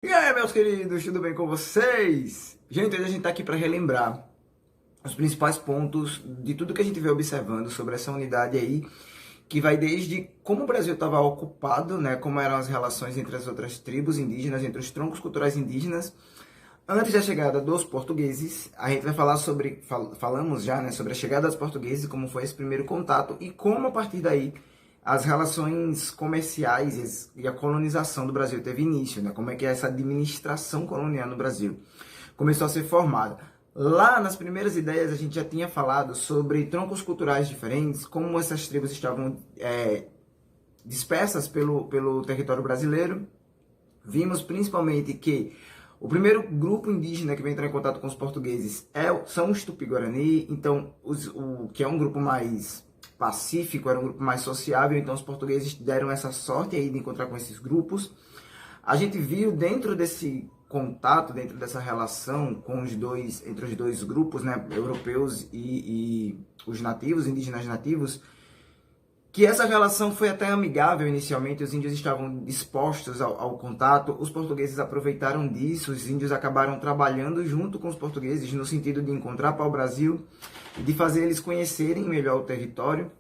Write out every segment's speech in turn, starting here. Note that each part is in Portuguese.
E aí, meus queridos, tudo bem com vocês? Gente, hoje a gente tá aqui para relembrar os principais pontos de tudo que a gente vem observando sobre essa unidade aí, que vai desde como o Brasil estava ocupado, né, como eram as relações entre as outras tribos indígenas, entre os troncos culturais indígenas, antes da chegada dos portugueses. A gente vai falar sobre, falamos já, né, sobre a chegada dos portugueses, como foi esse primeiro contato e como a partir daí as relações comerciais e a colonização do Brasil teve início, né? Como é que essa administração colonial no Brasil começou a ser formada. Lá nas primeiras ideias a gente já tinha falado sobre troncos culturais diferentes, como essas tribos estavam dispersas pelo território brasileiro. Vimos principalmente que o primeiro grupo indígena que vem entrar em contato com os portugueses são os Tupi-Guarani, então que é um grupo mais pacífico, era um grupo mais sociável, então os portugueses deram essa sorte aí de encontrar com esses grupos. A gente viu dentro desse contato, dentro dessa relação entre os dois grupos, né, europeus e os nativos, indígenas nativos, que essa relação foi até amigável inicialmente, os índios estavam dispostos ao contato, os portugueses aproveitaram disso, os índios acabaram trabalhando junto com os portugueses no sentido de encontrar pau-brasil e de fazer eles conhecerem melhor o território,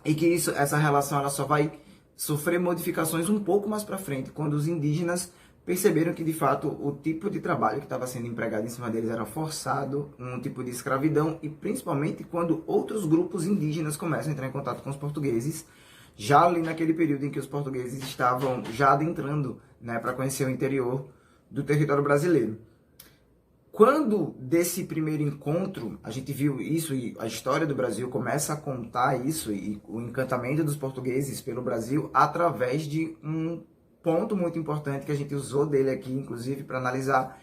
e que essa relação ela só vai sofrer modificações um pouco mais para frente, quando os indígenas perceberam que, de fato, o tipo de trabalho que estava sendo empregado em cima deles era forçado, um tipo de escravidão, e principalmente quando outros grupos indígenas começam a entrar em contato com os portugueses, já ali naquele período em que os portugueses estavam já adentrando, né, para conhecer o interior do território brasileiro. Quando desse primeiro encontro, a gente viu isso e a história do Brasil começa a contar isso e o encantamento dos portugueses pelo Brasil através de um ponto muito importante que a gente usou dele aqui, inclusive, para analisar,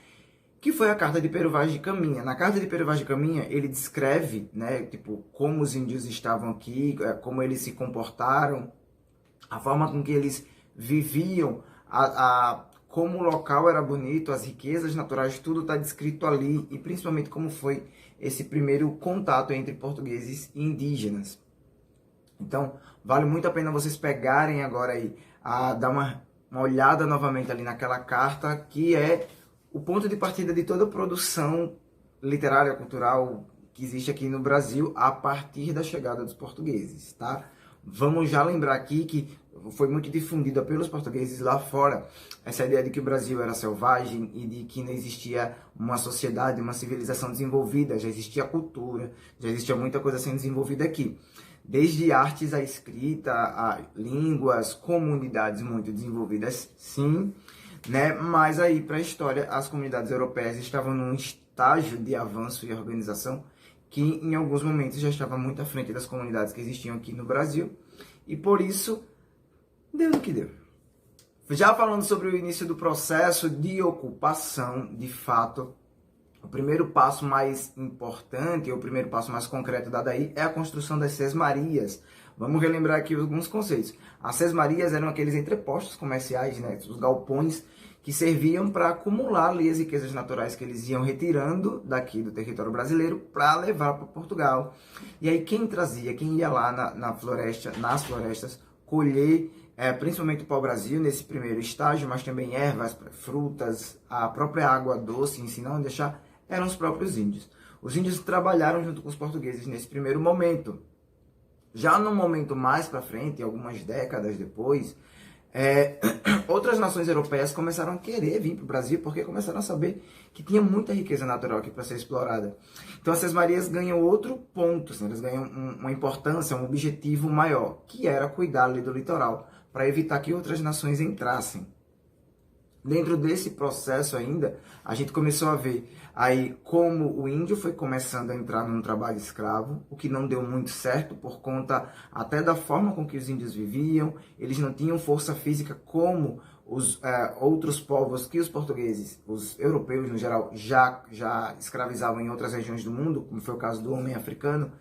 que foi a Carta de Pero Vaz de Caminha. Na Carta de Pero Vaz de Caminha, ele descreve, né, tipo, como os índios estavam aqui, como eles se comportaram, a forma com que eles viviam, como o local era bonito, as riquezas naturais, tudo está descrito ali, e principalmente como foi esse primeiro contato entre portugueses e indígenas. Então, vale muito a pena vocês pegarem agora aí, dar uma olhada novamente ali naquela carta, que é o ponto de partida de toda a produção literária, cultural que existe aqui no Brasil a partir da chegada dos portugueses, tá? Vamos já lembrar aqui que foi muito difundida pelos portugueses lá fora essa ideia de que o Brasil era selvagem e de que não existia uma sociedade, uma civilização desenvolvida, já existia cultura, já existia muita coisa sendo desenvolvida aqui. Desde artes à escrita, a línguas, comunidades muito desenvolvidas, sim, né? Mas aí, para a história, as comunidades europeias estavam num estágio de avanço e organização que, em alguns momentos, já estava muito à frente das comunidades que existiam aqui no Brasil, e por isso, deu no que deu. Já falando sobre o início do processo de ocupação, de fato, o primeiro passo mais importante, ou o primeiro passo mais concreto dado aí, é a construção das sesmarias. Vamos relembrar aqui alguns conceitos. As sesmarias eram aqueles entrepostos comerciais, né, os galpões, que serviam para acumular ali as riquezas naturais que eles iam retirando daqui do território brasileiro para levar para Portugal. E aí quem trazia, quem ia lá nas florestas, colher principalmente o pau-brasil nesse primeiro estágio, mas também ervas, frutas, a própria água doce, ensinando a deixar, eram os próprios índios. Os índios trabalharam junto com os portugueses nesse primeiro momento. Já no momento mais para frente, algumas décadas depois, outras nações europeias começaram a querer vir para o Brasil porque começaram a saber que tinha muita riqueza natural aqui para ser explorada. Então essas marias ganham outro ponto, assim, elas ganham uma importância, um objetivo maior, que era cuidar ali do litoral, para evitar que outras nações entrassem. Dentro desse processo ainda, a gente começou a ver aí como o índio foi começando a entrar num trabalho escravo, o que não deu muito certo por conta até da forma com que os índios viviam. Eles não tinham força física como os outros povos que os portugueses, os europeus no geral, já escravizavam em outras regiões do mundo, como foi o caso do homem africano.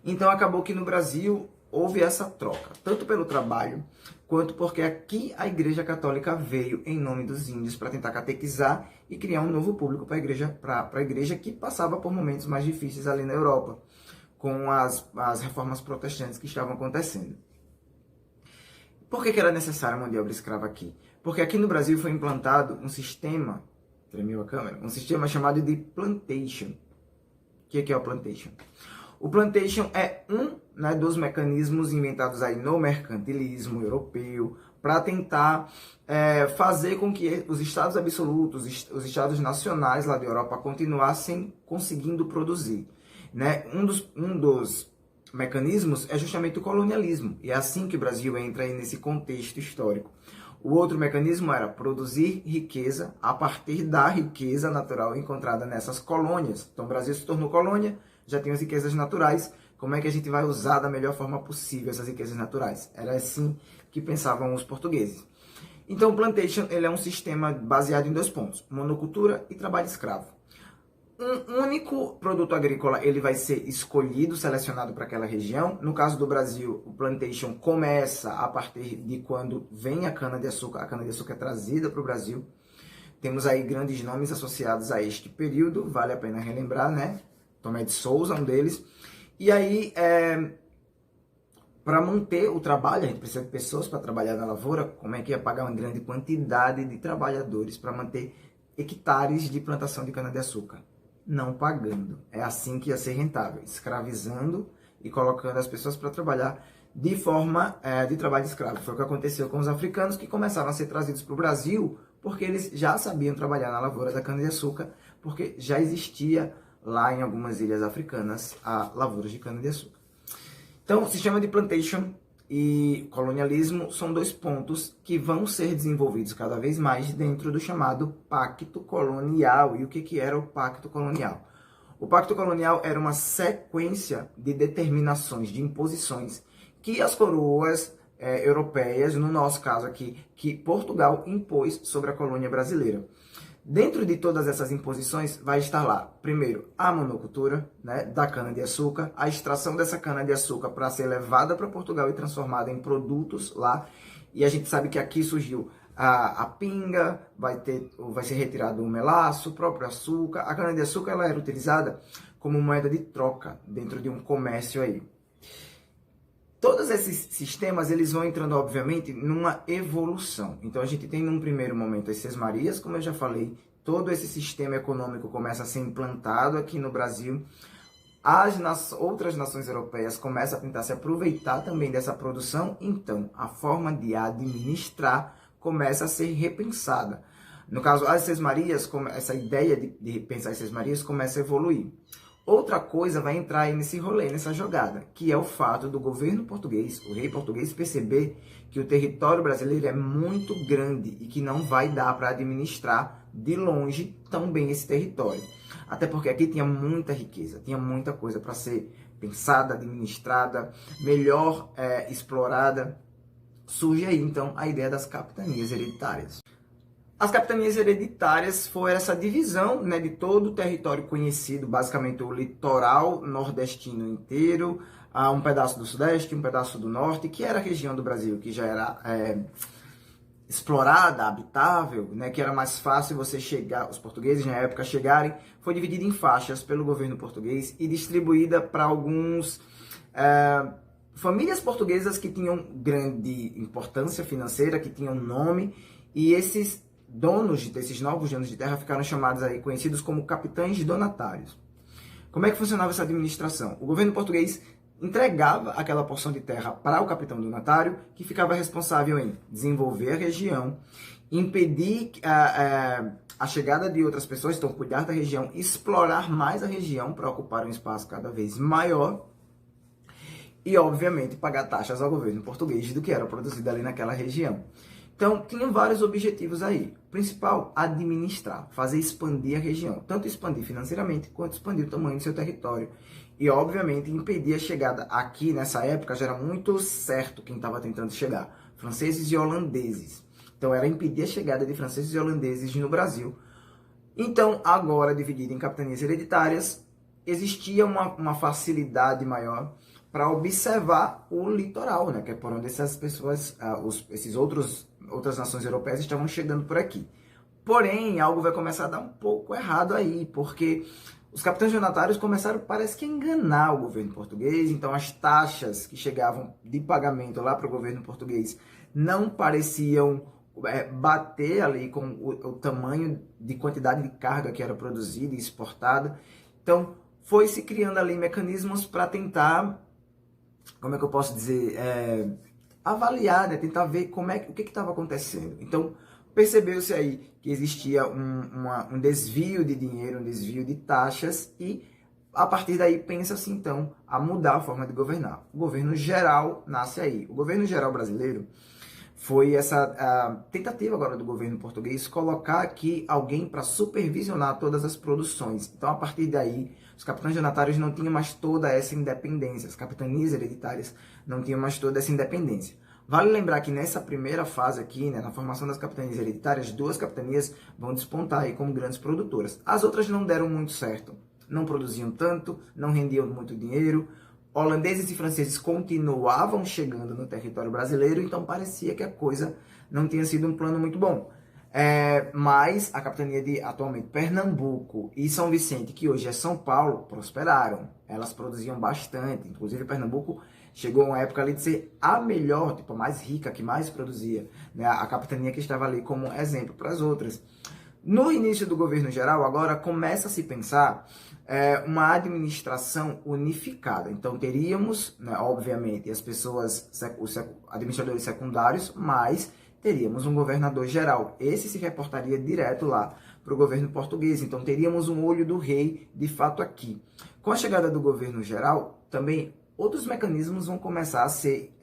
Então acabou que no Brasil houve essa troca, tanto pelo trabalho, quanto porque aqui a Igreja Católica veio em nome dos índios para tentar catequizar e criar um novo público para a igreja que passava por momentos mais difíceis ali na Europa, com as reformas protestantes que estavam acontecendo. Por que era necessária a mão de obra escrava aqui? Porque aqui no Brasil foi implantado um sistema, tremeu a câmera, um sistema chamado de plantation. O que é o plantation? O plantation é um, né, dos mecanismos inventados aí no mercantilismo europeu para tentar fazer com que os estados absolutos, os estados nacionais lá da Europa continuassem conseguindo produzir. Né? Um dos mecanismos é justamente o colonialismo, e é assim que o Brasil entra aí nesse contexto histórico. O outro mecanismo era produzir riqueza a partir da riqueza natural encontrada nessas colônias. Então o Brasil se tornou colônia, já tem as riquezas naturais, como é que a gente vai usar da melhor forma possível essas riquezas naturais? Era assim que pensavam os portugueses. Então o plantation ele é um sistema baseado em 2 pontos, monocultura e trabalho escravo. Um único produto agrícola ele vai ser escolhido, selecionado para aquela região. No caso do Brasil, o plantation começa a partir de quando vem a cana-de-açúcar. A cana-de-açúcar é trazida para o Brasil. Temos aí grandes nomes associados a este período, vale a pena relembrar, né? Tomé de Souza, um deles. E aí, para manter o trabalho, a gente precisa de pessoas para trabalhar na lavoura. Como é que ia pagar uma grande quantidade de trabalhadores para manter hectares de plantação de cana-de-açúcar? Não pagando. É assim que ia ser rentável, escravizando e colocando as pessoas para trabalhar de forma de trabalho escravo. Foi o que aconteceu com os africanos, que começaram a ser trazidos para o Brasil porque eles já sabiam trabalhar na lavoura da cana-de-açúcar, porque já existia lá em algumas ilhas africanas a lavoura de cana-de-açúcar. Então, o sistema de plantation e colonialismo são 2 pontos que vão ser desenvolvidos cada vez mais dentro do chamado Pacto Colonial. E o que era o Pacto Colonial? O Pacto Colonial era uma sequência de determinações, de imposições que as coroas europeias, no nosso caso aqui, que Portugal impôs sobre a colônia brasileira. Dentro de todas essas imposições vai estar lá, primeiro, a monocultura, né, da cana-de-açúcar, a extração dessa cana-de-açúcar para ser levada para Portugal e transformada em produtos lá. E a gente sabe que aqui surgiu a pinga, vai ser retirado o melaço, o próprio açúcar. A cana-de-açúcar ela era utilizada como moeda de troca dentro de um comércio aí. Todos esses sistemas, eles vão entrando, obviamente, numa evolução. Então, a gente tem, num primeiro momento, as sesmarias, como eu já falei, todo esse sistema econômico começa a ser implantado aqui no Brasil. Outras nações europeias começam a tentar se aproveitar também dessa produção. Então, a forma de administrar começa a ser repensada. No caso, as sesmarias, essa ideia de repensar as sesmarias começa a evoluir. Outra coisa vai entrar aí nesse rolê, nessa jogada, que é o fato do governo português, o rei português, perceber que o território brasileiro é muito grande e que não vai dar para administrar de longe tão bem esse território. Até porque aqui tinha muita riqueza, tinha muita coisa para ser pensada, administrada, melhor explorada. Surge aí, então, a ideia das capitanias hereditárias. As capitanias hereditárias foi essa divisão, né, de todo o território conhecido, basicamente o litoral nordestino inteiro, um pedaço do sudeste, um pedaço do norte, que era a região do Brasil que já era explorada, habitável, né, que era mais fácil você chegar, os portugueses na época chegarem, foi dividida em faixas pelo governo português e distribuída para alguns famílias portuguesas que tinham grande importância financeira, que tinham nome, e esses desses novos donos de terra ficaram chamados aí, conhecidos como capitães donatários. Como é que funcionava essa administração? O governo português entregava aquela porção de terra para o capitão donatário, que ficava responsável em desenvolver a região, impedir a chegada de outras pessoas, então cuidar da região, explorar mais a região para ocupar um espaço cada vez maior e, obviamente, pagar taxas ao governo português do que era produzido ali naquela região. Então, tinham vários objetivos aí. O principal, administrar, fazer expandir a região. Tanto expandir financeiramente, quanto expandir o tamanho do seu território. E, obviamente, impedir a chegada aqui, nessa época, já era muito certo quem estava tentando chegar. Franceses e holandeses. Então, era impedir a chegada de franceses e holandeses no Brasil. Então, agora, dividido em capitanias hereditárias, existia uma facilidade maior para observar o litoral, né? Que é por onde essas pessoas, outras nações europeias estavam chegando por aqui. Porém, algo vai começar a dar um pouco errado aí, porque os capitães donatários começaram, parece que, a enganar o governo português. Então, as taxas que chegavam de pagamento lá para o governo português não pareciam bater ali com o tamanho de quantidade de carga que era produzida e exportada. Então, foi se criando ali mecanismos para tentar, como é que eu posso dizer, avaliar, né? Tentar ver o que estava acontecendo. Então, percebeu-se aí que existia um desvio de dinheiro, um desvio de taxas e, a partir daí, pensa-se, então, a mudar a forma de governar. O governo geral nasce aí. O governo geral brasileiro foi essa tentativa agora do governo português colocar aqui alguém para supervisionar todas as produções. Então, a partir daí, os capitães donatários não tinham mais toda essa independência, as capitanias hereditárias não tinham mais toda essa independência. Vale lembrar que nessa primeira fase aqui, né, na formação das capitanias hereditárias, 2 capitanias vão despontar aí como grandes produtoras. As outras não deram muito certo, não produziam tanto, não rendiam muito dinheiro. Holandeses e franceses continuavam chegando no território brasileiro, então parecia que a coisa não tinha sido um plano muito bom. Mas a capitania de, atualmente, Pernambuco e São Vicente, que hoje é São Paulo, prosperaram. Elas produziam bastante. Inclusive, Pernambuco chegou a uma época ali de ser a melhor, tipo, a mais rica, que mais produzia, né? A capitania que estava ali como exemplo para as outras. No início do governo geral, agora começa a se pensar uma administração unificada. Então, teríamos, né, obviamente, as pessoas, os administradores secundários, mas teríamos um governador geral. Esse se reportaria direto lá para o governo português. Então, teríamos um olho do rei, de fato, aqui. Com a chegada do governo geral, também outros mecanismos vão começar a ser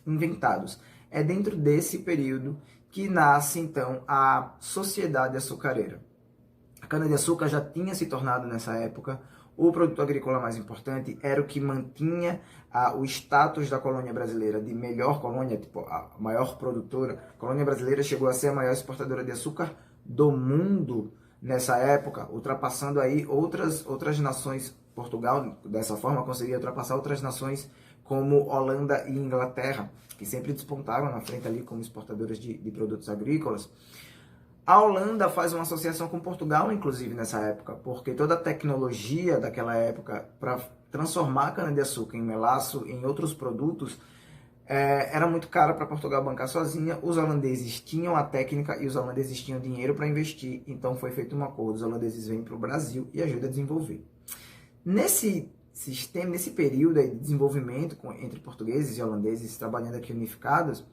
inventados. É dentro desse período que nasce, então, a sociedade açucareira. A cana-de-açúcar já tinha se tornado, nessa época, o produto agrícola mais importante, era o que mantinha o status da colônia brasileira de melhor colônia, tipo, a maior produtora. A colônia brasileira chegou a ser a maior exportadora de açúcar do mundo nessa época, ultrapassando aí outras nações. Portugal, dessa forma, conseguia ultrapassar outras nações como Holanda e Inglaterra, que sempre despontaram na frente ali como exportadoras de produtos agrícolas. A Holanda faz uma associação com Portugal, inclusive, nessa época, porque toda a tecnologia daquela época para transformar a cana-de-açúcar em melaço, em outros produtos, era muito cara para Portugal bancar sozinha. Os holandeses tinham a técnica e os holandeses tinham dinheiro para investir, então foi feito um acordo. Os holandeses vêm para o Brasil e ajudam a desenvolver. Nesse sistema, nesse período aí de desenvolvimento entre portugueses e holandeses trabalhando aqui unificados,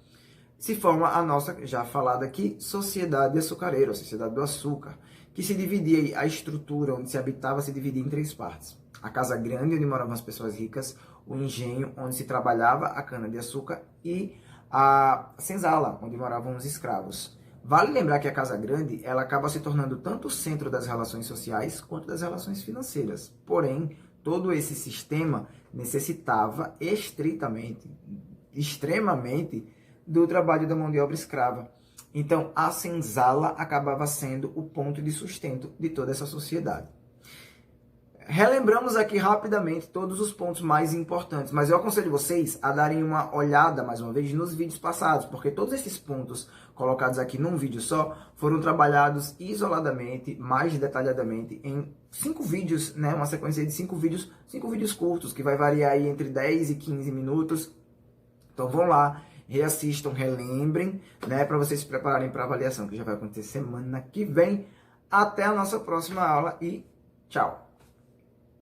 se forma a nossa, já falada aqui, sociedade açucareira, a sociedade do açúcar, que se dividia, a estrutura onde se habitava se dividia em 3 partes. A casa grande, onde moravam as pessoas ricas, o engenho, onde se trabalhava a cana-de-açúcar, e a senzala, onde moravam os escravos. Vale lembrar que a casa grande, ela acaba se tornando tanto o centro das relações sociais quanto das relações financeiras. Porém, todo esse sistema necessitava extremamente, do trabalho da mão de obra escrava. Então, a senzala acabava sendo o ponto de sustento de toda essa sociedade. Relembramos aqui rapidamente todos os pontos mais importantes, mas eu aconselho vocês a darem uma olhada, mais uma vez, nos vídeos passados, porque todos esses pontos colocados aqui num vídeo só foram trabalhados isoladamente, mais detalhadamente, em 5 vídeos, né? Uma sequência de 5 vídeos curtos, que vai variar aí entre 10 e 15 minutos. Então vão lá, reassistam, relembrem, né? Para vocês se prepararem para a avaliação, que já vai acontecer semana que vem. Até a nossa próxima aula e tchau!